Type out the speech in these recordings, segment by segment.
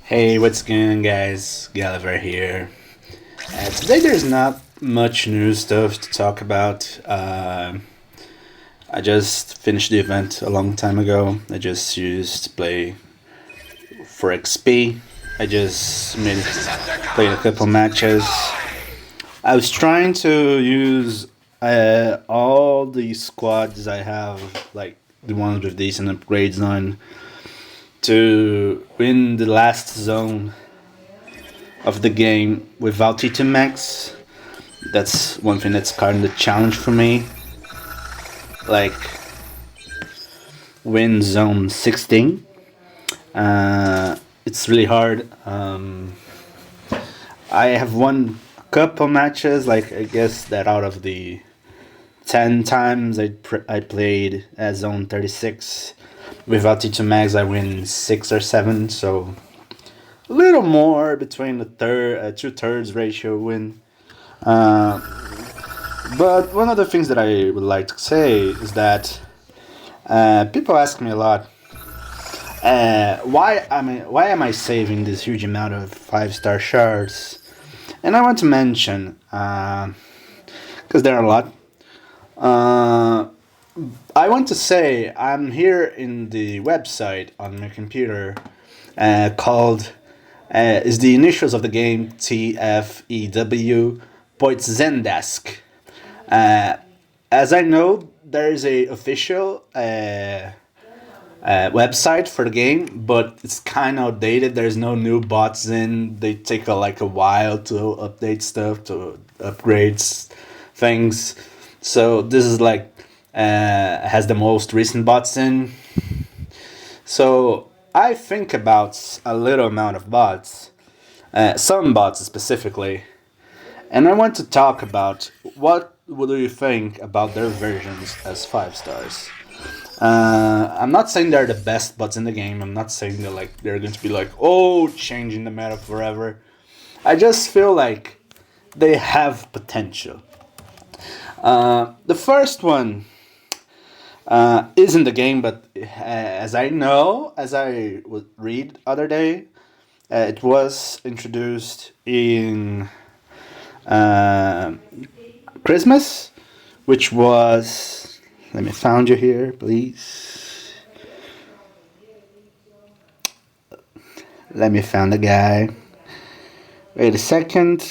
Hey, what's going on, guys? Gulliver here. Today, there's not much new stuff to talk about. I just finished the event a long time ago. I just used to play for XP. I just played a couple matches. I was trying to use all the squads I have, like the ones with decent upgrades on, to win the last zone of the game without T2 Max. That's one thing that's kind of a challenge for me. Like, win zone 16. It's really hard. I have won a couple matches, like, I guess that out of the 10 times I played at zone 36 without T2 Max, I win 6 or 7, so a little more between the two-thirds ratio win. But one of the things that I would like to say is that people ask me a lot, why am I saving this huge amount of 5-star shards? And I want to mention, because there are a lot. I want to say I'm here in the website on my computer called is the initials of the game TFEW Zendesk. As I know, there is a official website for the game, but it's kind of outdated. There's no new bots in. They take like a while to update stuff, to upgrades things. So this is like has the most recent bots in. So I think about a little amount of bots, some bots specifically, and I want to talk about what do you think about their versions as 5 stars. I'm not saying they're the best bots in the game. I'm not saying they're going to be like, oh, changing the meta forever. I just feel like they have potential. The first one is in the game, but as I know, as I would read other day, it was introduced in Christmas, which was. Let me find you here, please. Let me find the guy. Wait a second.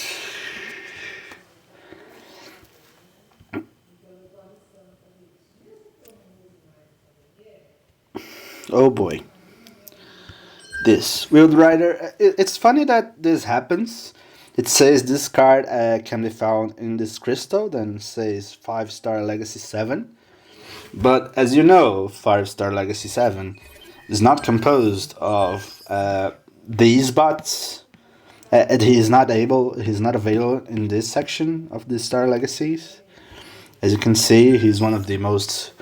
Oh boy. This Wild Rider. It's funny that this happens. It says this card can be found in this crystal, then says 5-star Legacy 7. But as you know, 5-star Legacy 7 is not composed of these bots. He's not available in this section of the Star Legacies. As you can see, he's one of the most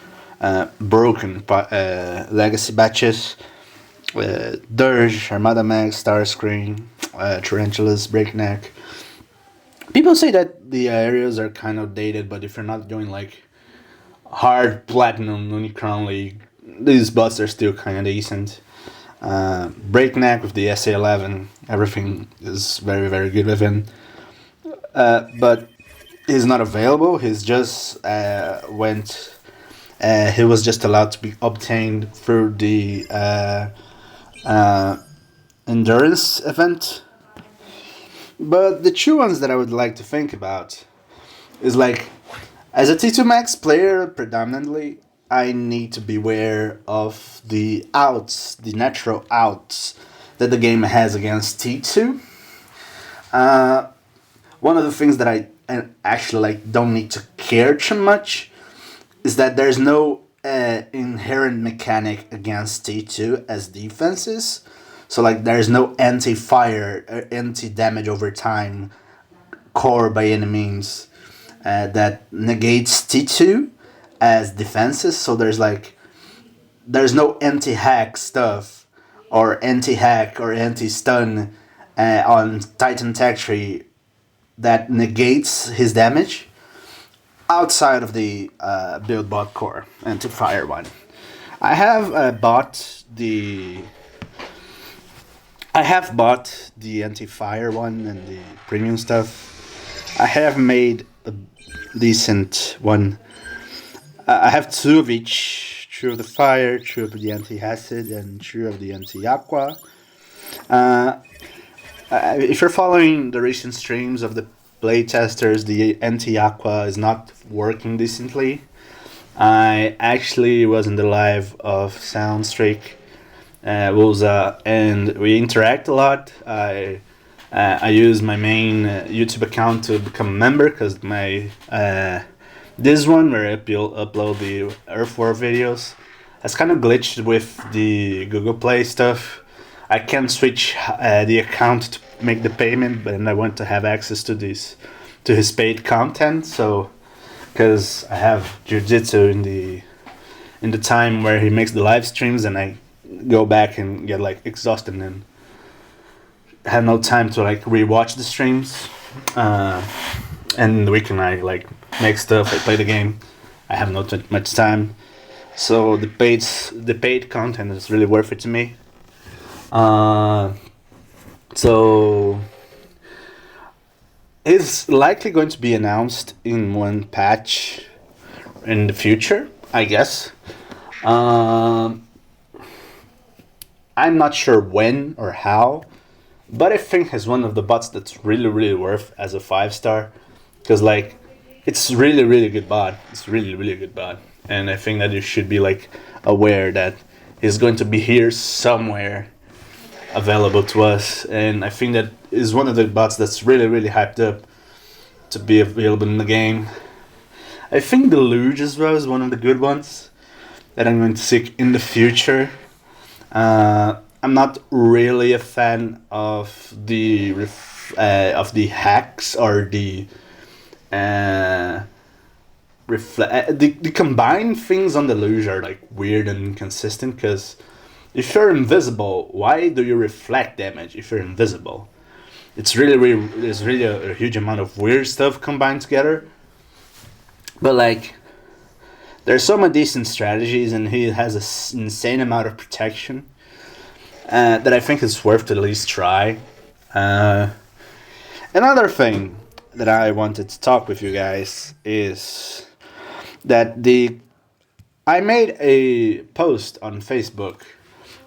broken legacy batches. Dirge, Armada Max, Starscream, Tarantulas, Breakneck. People say that the areas are kind of dated, but if you're not doing like hard platinum Unicron League, these bots are still kind of decent. Breakneck with the SA11, everything is very, very good with him. But he's not available. He's just went. He was just allowed to be obtained through the endurance event. But the two ones that I would like to think about is like, as a T2 Max player, predominantly, I need to beware of the outs, the natural outs that the game has against T2. One of the things that I actually don't need to care too much is that there's no inherent mechanic against T2 as defenses. So there's no anti-fire or anti-damage over time core by any means that negates T2 as defenses. So there's no anti-hack stuff or anti-hack or anti-stun on Titan Tech Tree that negates his damage outside of the build bot core anti-fire one. I have bought the I have bought the anti-fire one and the premium stuff. I have made a decent one. I have two of each: two of the fire, two of the anti-acid, and two of the anti-aqua. Uh, if you're following the recent streams of the playtesters, the anti-aqua is not working decently. I actually was in the live of Soundstreak, Woza, and we interact a lot. I use my main YouTube account to become a member because my this one where I upload the Earth War videos has kind of glitched with the Google Play stuff. I can switch the account to make the payment, but I want to have access to this to his paid content. So because I have jiu-jitsu in the time where he makes the live streams, and I go back and get like exhausted and have no time to like rewatch the streams. And the weekend I like make stuff, I play the game. I have not much time, so the paid content is really worth it to me. Uh, so it's likely going to be announced in one patch in the future, I guess. Um, I'm not sure when or how, but I think it's one of the bots that's really really worth as a 5 star, because like it's really really good bot. It's really really good bot, and I think that you should be like aware that he's going to be here somewhere available to us, and I think that is one of the bots that's really really hyped up to be available in the game. I think the Luge as well is one of the good ones that I'm going to seek in the future. I'm not really a fan of the hacks or uh, the combined things on the luge are like weird and inconsistent. Because if you're invisible, why do you reflect damage if you're invisible? It's really a huge amount of weird stuff combined together. But like, there's so many decent strategies, and he has an insane amount of protection that I think is worth to at least try. Uh, Another thing that I wanted to talk with you guys is that the I made a post on Facebook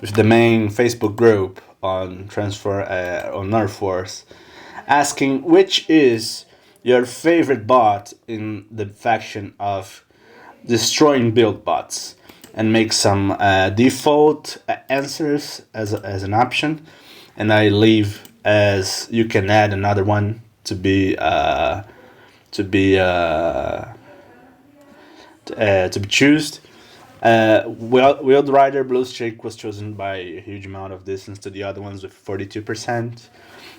with the main Facebook group on transfer on Nerf Wars, asking which is your favorite bot in the faction of destroying build bots, and make some default answers as an option, and I leave as you can add another one to be to be chosen. Wild Rider Blue Streak was chosen by a huge amount of distance to the other ones with 42%.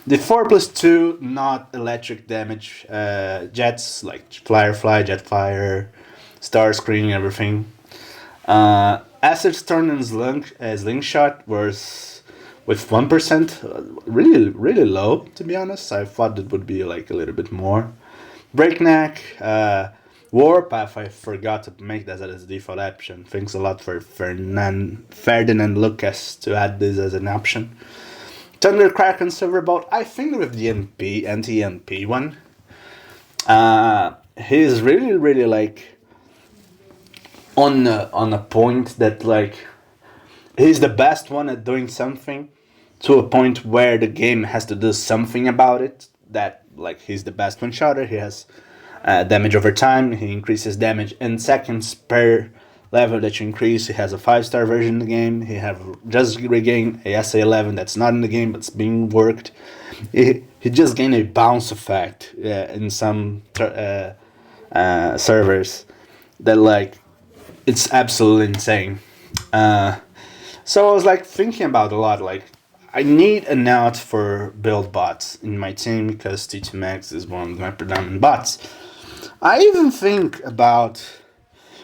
The 4+2 not electric damage jets like Firefly, Jetfire, Starscream, everything. Acid Storm and Slingshot was with 1%, really really low to be honest. I thought it would be like a little bit more. Breakneck, Warpath, I forgot to make that as a default option. Thanks a lot for Ferdinand Lucas to add this as an option. Thundercrack and Silverbolt, I think with the anti-MP one, he's really really like on a point that like he's the best one at doing something, to a point where the game has to do something about it. That like he's the best one shotter. He has damage over time. He increases damage in seconds per level that you increase. He has a 5 star version of the game. He have just regained a SA11 that's not in the game but's being worked. He just gained a bounce effect in some servers that like it's absolutely insane. So I was like thinking about a lot. Like I need a out for build bots in my team because T2 Max is one of my predominant bots. I even think about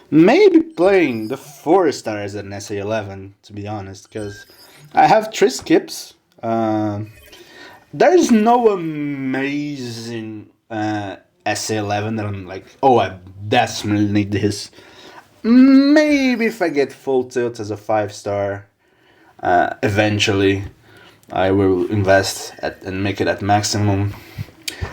maybe playing the 4 star as an SA11, to be honest, because I have 3 skips. There's no amazing SA11 that I'm like, oh, I desperately need this. Maybe if I get full tilt as a 5 star eventually. I will invest and make it at maximum.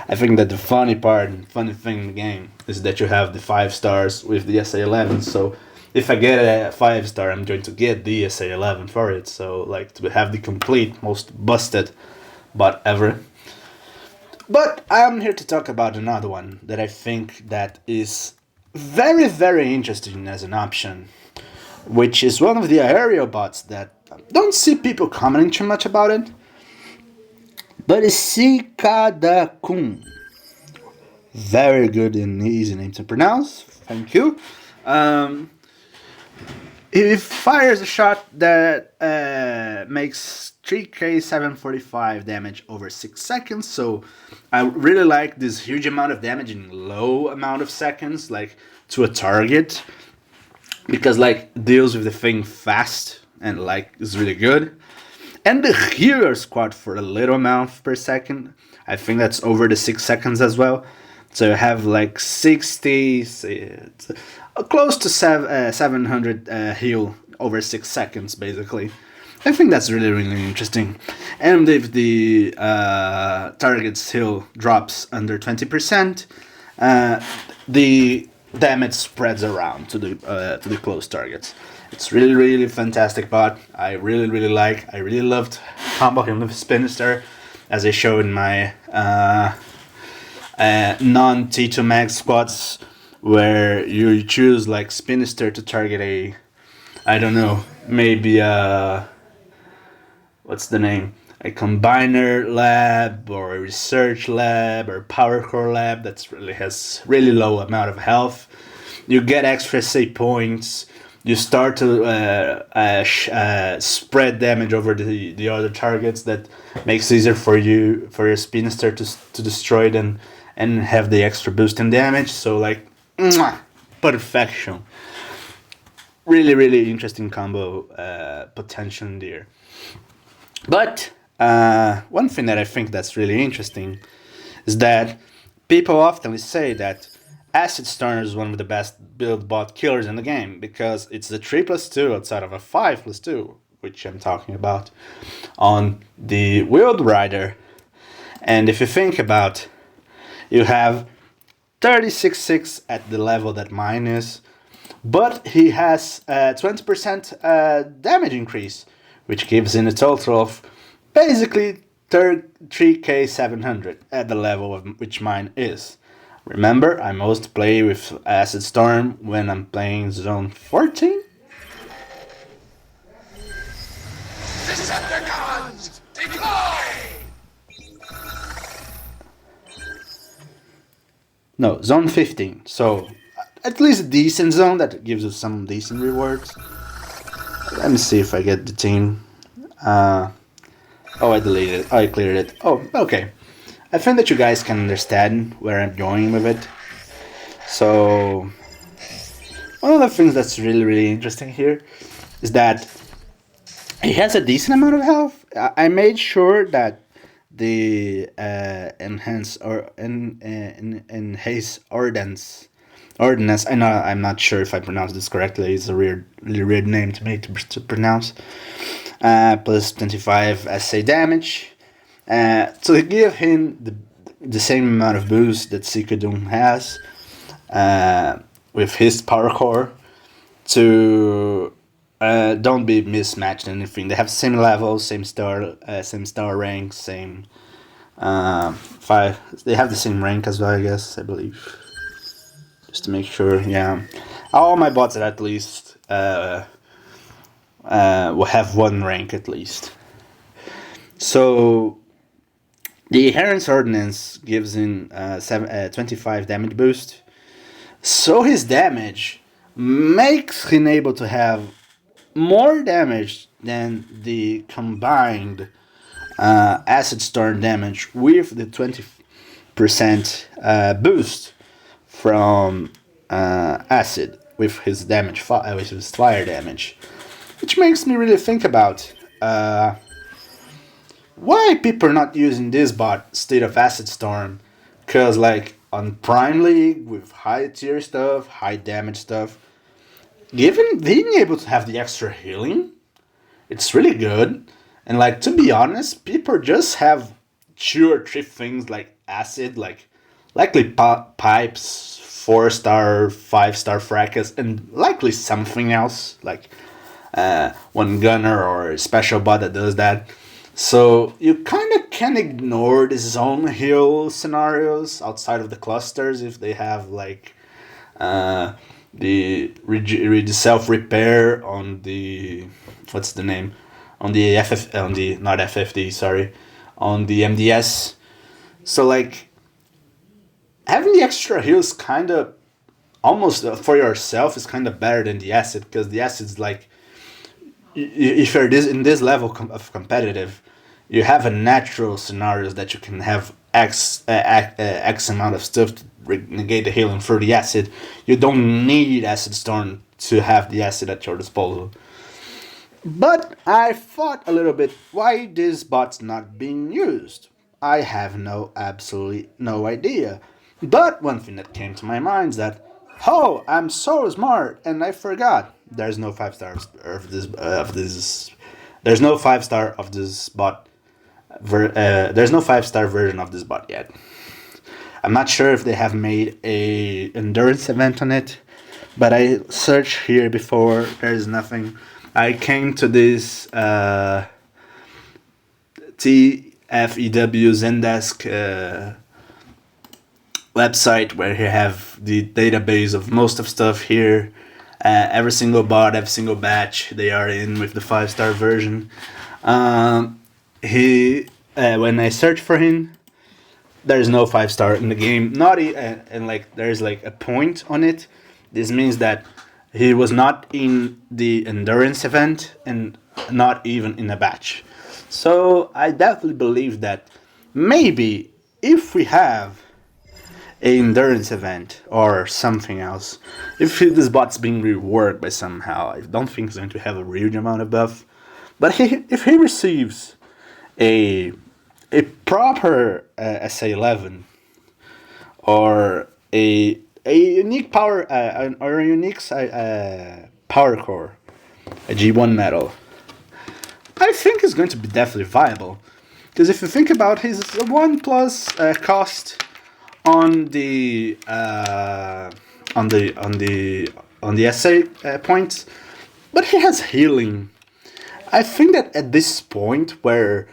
I think that the funny thing in the game is that you have the 5 stars with the SA11. So if I get a 5 star, I'm going to get the SA11 for it. So like to have the complete most busted bot ever. But I'm here to talk about another one that I think that is very interesting as an option, which is one of the aerial bots that don't see people commenting too much about it. But it's Sikadakun. Very good and easy name to pronounce. Thank you. Um, he fires a shot that makes 3k 745 damage over 6 seconds. So I really like this huge amount of damage in low amount of seconds, like to a target, because like deals with the thing fast and like is really good. And the healer squad for a little amount per second. I think that's over the 6 seconds as well. So you have like 60, close to 700 heal over 6 seconds basically. I think that's really interesting. And if the target's heal drops under 20%, the damage spreads around to the close targets. It's really fantastic bot. I really like. I really loved combo him with Spinister, as I showed in my non T2 Max squads, where you choose like Spinister to target a, I don't know, maybe what's the name? A combiner lab or a research lab or power core lab that's really has really low amount of health. You get extra save points. You start to spread damage over the other targets. That makes it easier for your Spinister to destroy it and have the extra boost in damage. So like, perfection. Really interesting combo potential there. But one thing that I think that's really interesting is that people often say that Acid Storm is one of the best build bot killers in the game because it's the 3+2 outside of a 5+2, which I'm talking about, on the Wild Rider. And if you think about, you have 36.6 at the level that mine is, but he has 20% damage increase, which gives in a total of basically 3k 700 at the level of which mine is. Remember, I most play with Acid Storm when I'm playing Zone 14. Decepticons, deploy! No, Zone 15. So, at least a decent zone that gives us some decent rewards. Let me see if I get the team. Oh, I deleted it. Oh, I cleared it. Oh, okay. I think that you guys can understand where I'm going with it. So, one of the things that's really interesting here is that he has a decent amount of health. I made sure that the enhance or enhance ordnance. I know I'm not sure if I pronounced this correctly. It's a really weird name to me to pronounce. Plus 25 SA damage. To give him the same amount of boost that Sikadun has with his power core, to don't be mismatched or anything. They have same level, same star rank, same 5. They have the same rank as well, I guess. I believe. Just to make sure, yeah. All my bots at least will have one rank at least. So the Heron's Ordnance gives in 25 damage boost. So his damage makes him able to have more damage than the combined Acid Storm damage with the 20% boost from Acid with his damage, with his fire damage. Which makes me really think about why people are not using this bot State of Acid Storm. Because like on Prime League with high tier stuff, high damage stuff, given being able to have the extra healing, it's really good. And like to be honest, people just have two or three things like acid, like likely pipes, 4 star, 5 star fracas, and likely something else like one gunner or a special bot that does that. So you kind of can ignore the zone hill scenarios outside of the clusters if they have like uh, the self repair on the what's the name on the FF on the not FFD, sorry, on the MDS. So like having the extra heals kind of almost for yourself is kind of better than the acid, because the acid's like if you're this in this level of competitive, you have a natural scenarios that you can have x amount of stuff to negate the healing for the acid. You don't need acid storm to have the acid at your disposal. But I thought a little bit why this bot's not being used. I have no absolutely no idea. But one thing that came to my mind is that oh, I'm so smart and I forgot there's no 5 stars of this there's no 5 star of this bot. There's no 5 star version of this bot yet. I'm not sure if they have made a endurance event on it, but I searched here before. There's nothing. I came to this TFEW Zendesk website where you have the database of most of stuff here. Every single bot, every single batch, they are in with the 5 star version. He when I search for him, there's no 5 star in the game. Not and like there's like a point on it. This means that he was not in the endurance event and not even in a batch. So I definitely believe that maybe if we have a endurance event or something else, if this bot's being reworked by somehow, I don't think he's going to have a huge amount of buff. But if he receives a a proper SA11 or a unique power or a unique power core, a G1 metal, I think it's going to be definitely viable. Because if you think about his 1+ cost on the SA points, but he has healing. I think that at this point where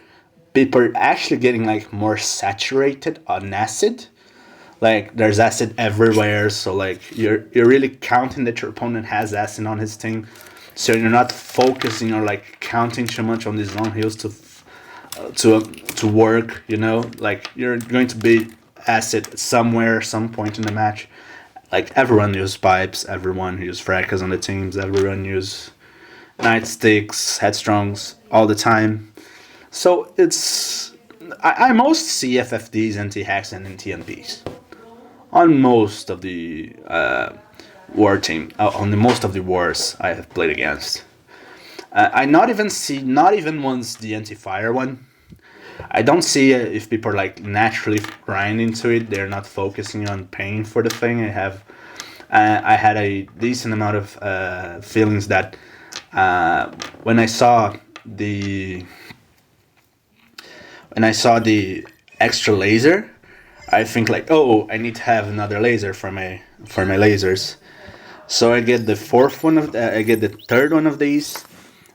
people are actually getting like more saturated on acid, like there's acid everywhere, so like you're really counting that your opponent has acid on his team, so you're not focusing or like counting too much on these long heals to work, you know, like you're going to be acid somewhere, some point in the match. Like everyone uses pipes, everyone uses fracas on the teams, everyone uses nightsticks, headstrongs all the time. So it's I most see FFDs, anti-hacks, and NTNPs on most of the war team, on the most of the wars I have played against. I not even once the anti-fire one. I don't see if people are like naturally grinding to it. They're not focusing on paying for the thing. I had a decent amount of feelings that when I saw the extra laser, I think like, oh, I need to have another laser for my lasers. So I get the I get the third one of these,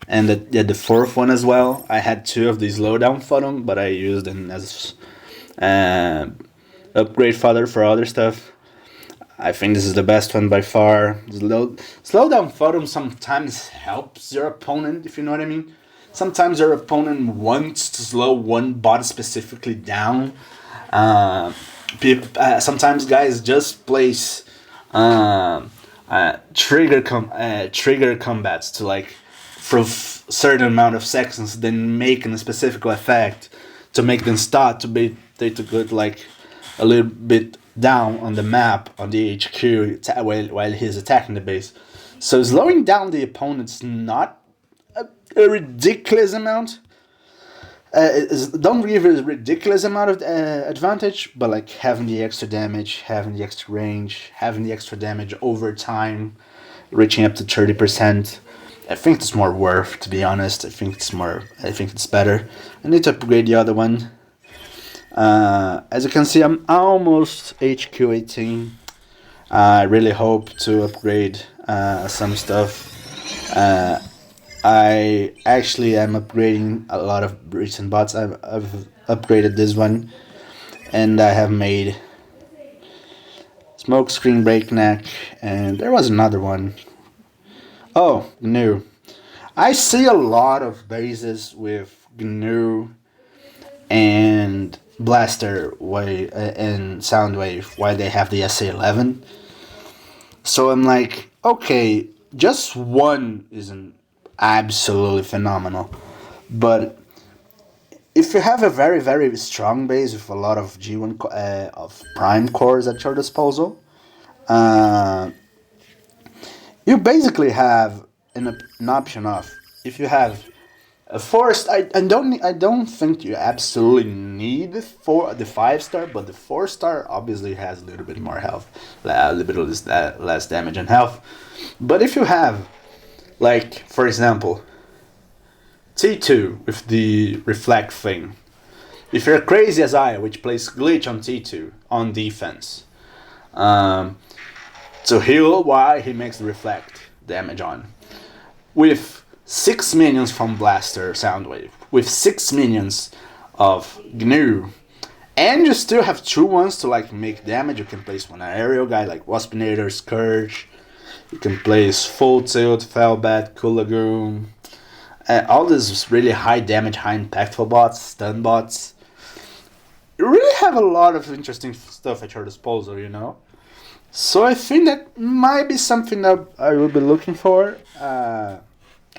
and the fourth one as well. I had two of these slowdown photon, but I used them as upgrade fodder for other stuff. I think this is the best one by far. Slowdown photon sometimes helps your opponent, if you know what I mean. Sometimes your opponent wants to slow one bot specifically down. Sometimes guys just place trigger combats to like for certain amount of seconds, then making a specific effect to make them start to be they to get like a little bit down on the map on the HQ while he's attacking the base. So slowing down the opponent's not a ridiculous amount. Don't give it a ridiculous amount of advantage, but like having the extra damage, having the extra range, having the extra damage over time, reaching up to 30%, I think it's more worth, to be honest. I think it's better. I need to upgrade the other one. As you can see, I'm almost HQ 18. I really hope to upgrade some stuff. I actually am upgrading a lot of recent bots. I've upgraded this one, and I have made Smokescreen Breakneck, and there was another one. Oh, GNU. I see a lot of bases with GNU and Blaster Wave and Soundwave while they have the SA11. So I'm like, okay, just one isn't absolutely phenomenal, but if you have a very strong base with a lot of G1 of prime cores at your disposal, uh, you basically have an option of, if you have a forest. I don't think you absolutely need for the 5-star, but the 4-star obviously has a little bit more health, a little bit less damage and health. But if you have, like, for example, T2 with the reflect thing, if you're crazy as I, which plays glitch on T2 on defense, to heal why he makes the reflect damage on, with 6 minions from Blaster Soundwave, with 6 minions of GNU, and you still have 2 ones to like make damage. You can place one aerial guy like Waspinator, Scourge. You can place Full Tilt, Fellbat, Cool all these really high damage, high impactful bots, stun bots. You really have a lot of interesting stuff at your disposal, you know? So I think that might be something that I will be looking for.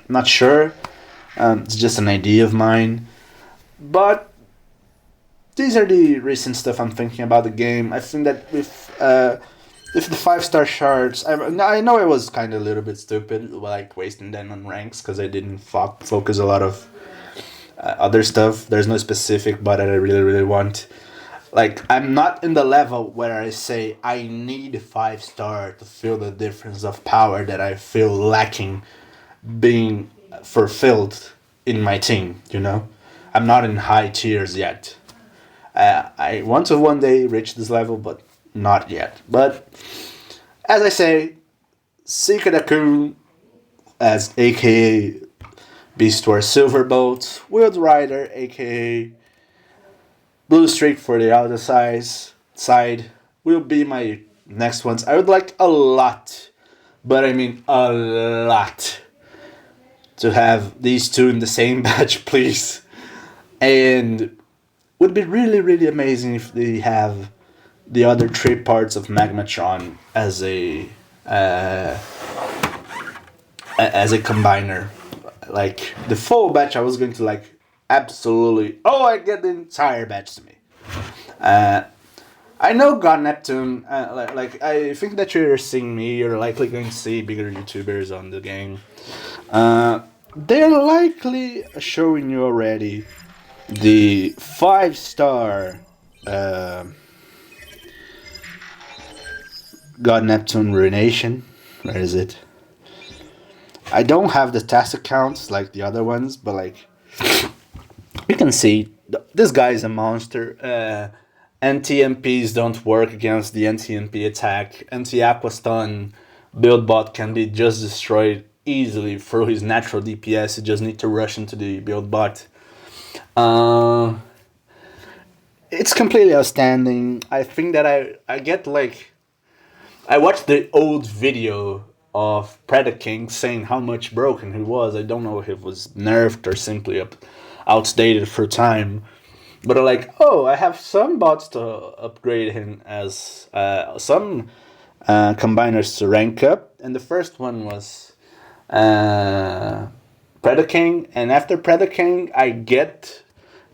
Not sure. It's just an idea of mine. But these are the recent stuff I'm thinking about the game. I think that with the 5-star shards, I know I was kind of a little bit stupid, like wasting them on ranks because I didn't focus a lot of other stuff. There's no specific bot that I really want. Like, I'm not in the level where I say I need 5-star to feel the difference of power that I feel lacking being fulfilled in my team, you know? I'm not in high tiers yet. I want to one day reach this level, but not yet. But, as I say, Seeker Dakun as aka Beast Wars Silverbolt, Wild Rider aka Blue Streak for the other side will be my next ones. I would like a lot, but I mean a lot, to have these two in the same batch, please. And would be really amazing if they have the other 3 parts of Magmatron as a combiner. Like the full batch, I was going to like absolutely. Oh, I get the entire batch to me. I know God Neptune. Like I think that you're seeing me. You're likely going to see bigger YouTubers on the game. They're likely showing you already the 5-star God Neptune Ruination. Where is it? I don't have the task accounts like the other ones, but like you can see this guy is a monster. Anti-MPs don't work against the anti-MP attack. Anti-Aqua Stun build bot can be just destroyed easily through his natural DPS. You just need to rush into the build bot. It's completely outstanding. I think that I get like, I watched the old video of Predaking saying how much broken he was. I don't know if it was nerfed or simply outdated for time. But I'm like, oh, I have some bots to upgrade him as some combiners to rank up. And the first one was Predaking. And after Predaking, I get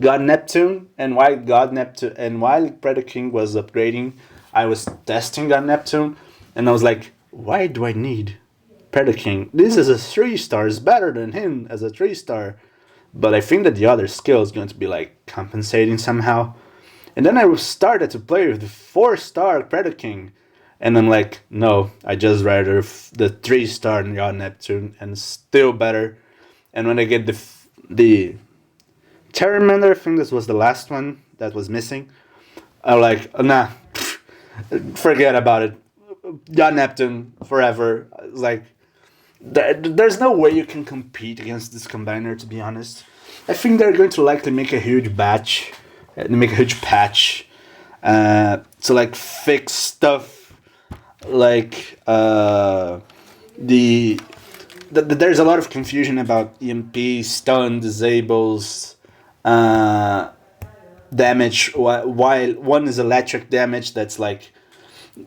God Neptune. And while Predaking was upgrading, I was testing God Neptune. And I was like, why do I need Predaking? This is a 3-star. It's better than him as a 3-star. But I think that the other skill is going to be like compensating somehow. And then I started to play with the 4-star Predaking. And I'm like, no, I just rather the 3 star Yacht Neptune, and still better. And when I get the Terramander, I think this was the last one that was missing. I'm like, nah, forget about it. Yacht Neptune forever. It's like, there's no way you can compete against this combiner, to be honest. I think they're going to likely make a huge batch, make a huge patch, to like fix stuff like there's a lot of confusion about EMP, stun, disables, uh, damage. While one is electric damage, that's like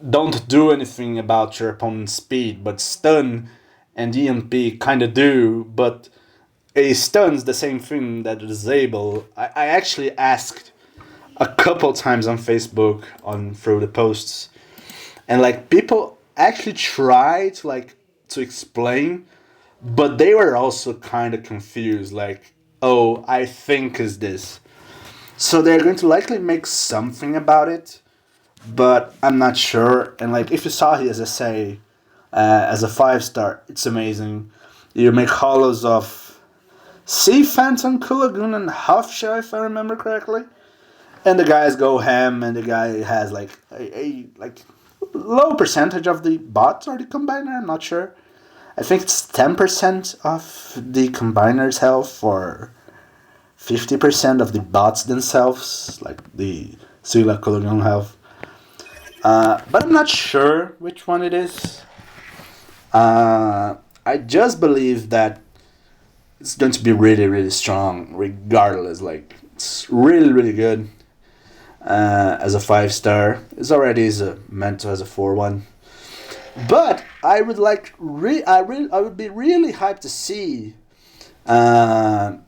don't do anything about your opponent's speed, but stun and EMP kind of do. But a stun's the same thing that a disable. I actually asked a couple times on Facebook on through the posts, and like people actually try to like to explain, but they were also kind of confused. Like, oh, I think is this. So they're going to likely make something about it, but I'm not sure. And like, if you saw his essay as a 5 star, it's amazing. You make hollows of Sea Phantom, Kulagoon, and Huffshell, if I remember correctly. And the guys go ham, and the guy has like a like low percentage of the bots or the combiner. I'm not sure. I think it's 10% of the combiner's health, or 50% of the bots themselves, like the Sila Kulagoon health. But I'm not sure which one it is. I just believe that it's going to be really, really strong, regardless. Like, it's really, really good as a 5 star. It's already meant as a 4-1. But I would like, I would be really hyped to see I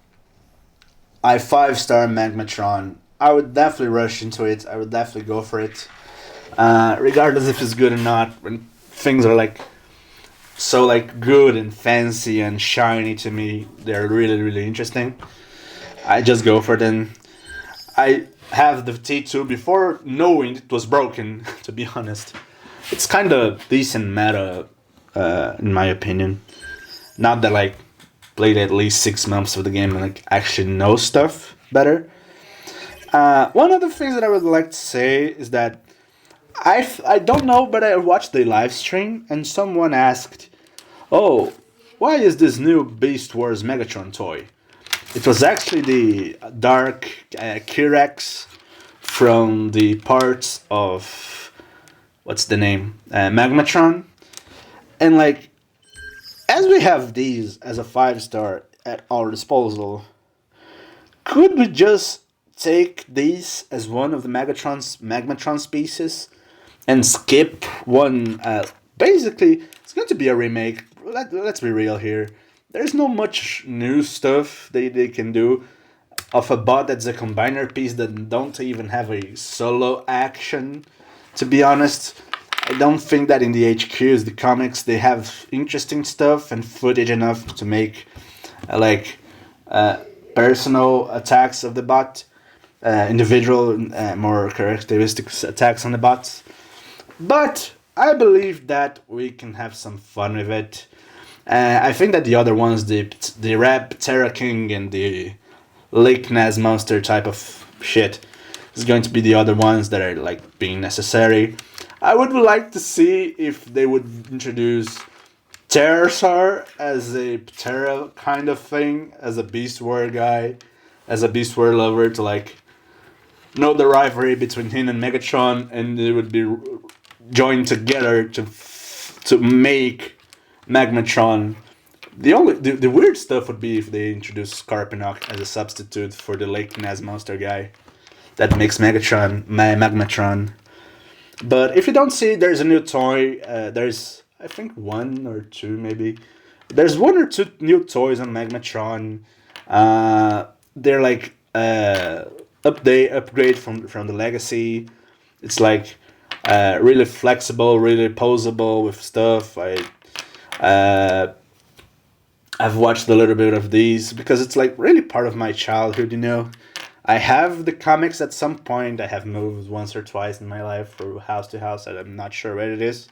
5 star Magmatron. I would definitely rush into it. I would definitely go for it, regardless if it's good or not. When things are like so like good and fancy and shiny to me, they're really really interesting. I just go for it. And I have the T2 before knowing it was broken. To be honest, it's kind of decent meta, in my opinion. Not that like played at least 6 months of the game and like actually know stuff better. One of the things that I would like to say is that I don't know, but I watched the live stream and someone asked, "Oh, why is this new Beast Wars Megatron toy?" It was actually the Dark Kirex from the parts of what's the name, Magmatron, and like as we have these as a 5 star at our disposal, could we just take these as one of the Magmatron species and skip one? Basically, it's going to be a remake. Let's be real here. There's no much new stuff they can do of a bot that's a combiner piece that don't even have a solo action. To be honest, I don't think that in the HQs, the comics, they have interesting stuff and footage enough to make like personal attacks of the bot, individual, more characteristic attacks on the bots. But I believe that we can have some fun with it. I think that the other ones, the Rap Terra King and the Lake Ness Monster type of shit, is going to be the other ones that are like being necessary. I would like to see if they would introduce Terrasar as a Terra kind of thing, as a Beast War guy, as a Beast War lover, to like know the rivalry between him and Megatron, and they would be joined together to make Magmatron. The weird stuff would be if they introduce Scarpinock as a substitute for the Lake Ness Monster guy that makes Magmatron. But if you don't see, there's a new toy. There's I think one or two maybe. There's one or two new toys on Magmatron. They're like upgrade from the Legacy. It's like really flexible, really posable with stuff. I've watched a little bit of these because it's like really part of my childhood, you know. I have the comics at some point. I have moved once or twice in my life from house to house, and I'm not sure where it is.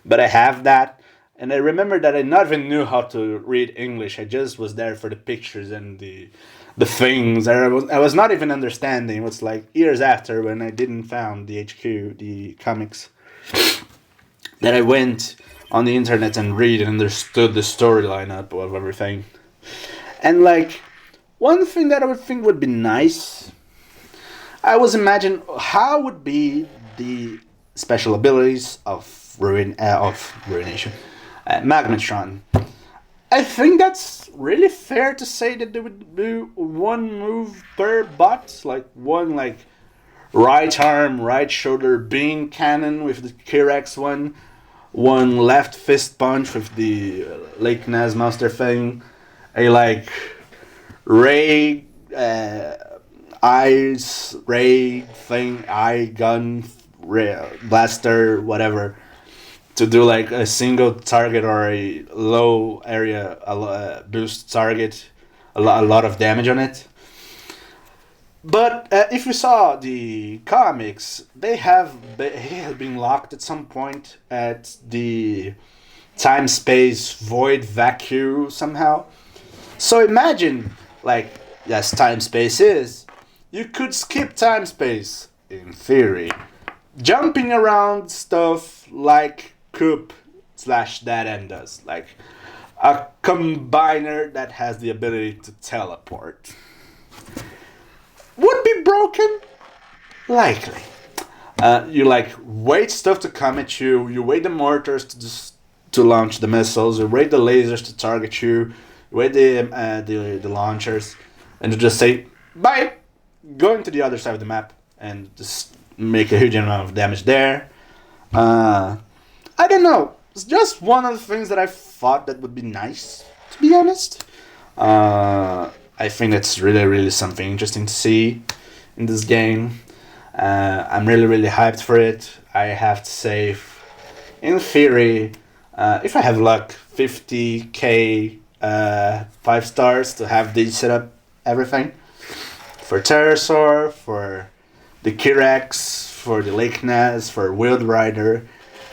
But I have that. And I remember that I not even knew how to read English. I just was there for the pictures and the things. I was not even understanding. It was like years after when I didn't found the HQ, the comics, that I went on the internet and read and understood the storyline up of everything. And like one thing that I would think would be nice, I was imagining how would be the special abilities of ruination, Magnetron. I think that's really fair to say that they would do one move per bot, like one like right arm, right shoulder beam cannon with the Kirex one left fist punch with the Lake Ness monster thing, a like ray eyes ray thing, eye gun, blaster, whatever, to do like a single target or a low area boost target, a lot of damage on it. But if you saw the comics, he has been locked at some point at the time space void vacuum somehow. So imagine, like, yes, time space is, you could skip time space in theory, jumping around stuff like Coop slash Dead End does, like a combiner that has the ability to teleport. Would be broken? Likely. You like wait stuff to come at you. You wait the mortars to launch the missiles. You wait the lasers to target you. You wait the launchers, and you just say bye, going to the other side of the map and just make a huge amount of damage there. I don't know. It's just one of the things that I thought that would be nice, to be honest. I think that's really, really something interesting to see in this game. I'm really, really hyped for it. I have to say, in theory, if I have luck, 50k 5 stars to have these set up everything. For Pterosaur, for the Kirex, for the Lake Ness, for Wild Rider,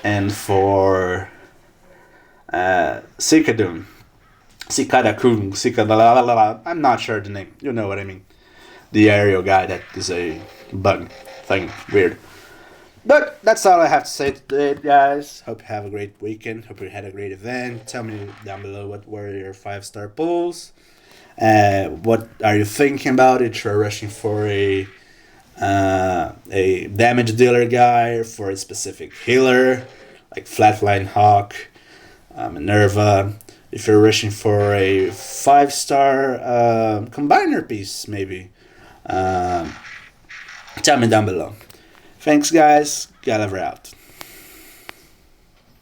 and for Cicadum. Cicadacum, Cicadalalala. I'm not sure the name. You know what I mean. The aerial guy that is a bug thing. Weird. But that's all I have to say today, guys. Hope you have a great weekend. Hope you had a great event. Tell me down below what were your 5-star pulls. What are you thinking about it? You're rushing for a damage dealer guy, for a specific healer like Flatline Hawk, Minerva. If you're rushing for a 5-star combiner piece, maybe. Tell me down below. Thanks, guys. Galaver out.